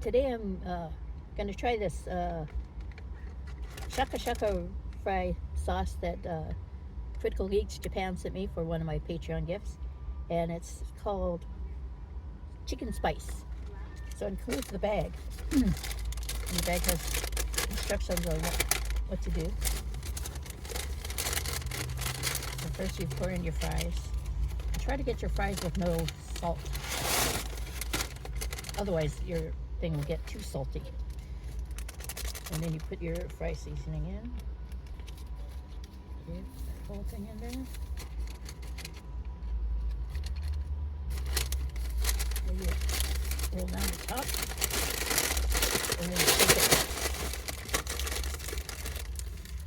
Today I'm going to try this Shaka Shaka fry sauce that Critical Geeks Japan sent me for one of my Patreon gifts, and it's called chicken spice. So it includes the bag, and the bag has instructions on what to do. So first you pour in your fries. Try to get your fries with no salt, otherwise your thing will get too salty. And then you put your fry seasoning in. Get that whole thing in there. And you roll down the top. And then shake it.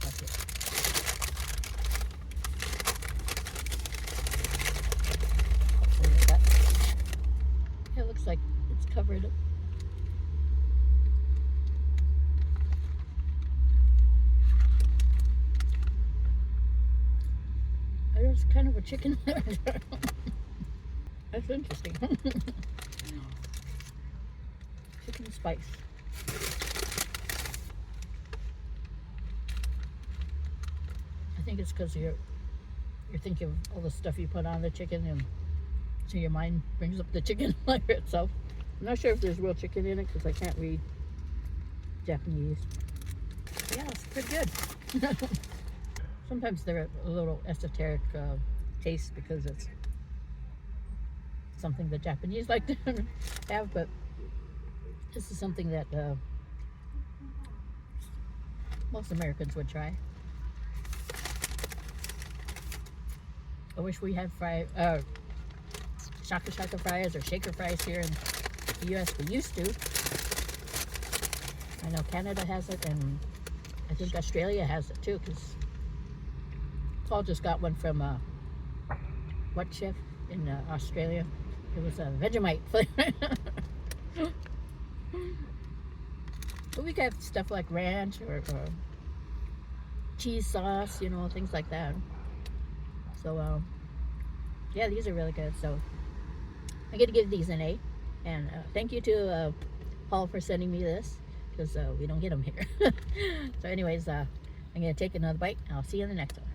That's it. It looks like it's covered. There's kind of a chicken there. That's interesting. Chicken spice. I think it's because you're thinking of all the stuff you put on the chicken, and so your mind brings up the chicken flavor itself. I'm not sure if there's real chicken in it because I can't read Japanese. Yeah, it's pretty good. Sometimes they're a little esoteric taste because it's something the Japanese like to have, but this is something that most Americans would try. I wish we had Shaka Shaka fries or shaker fries here in the US. We used to. I know Canada has it, and I think Australia has it too, because Paul just got one from what chef in Australia? It was a Vegemite flavor. But we got stuff like ranch or cheese sauce, you know, things like that. So yeah, these are really good. So I'm gonna give these an A, and thank you to Paul for sending me this, because we don't get them here. So anyways, I'm gonna take another bite, and I'll see you in the next one.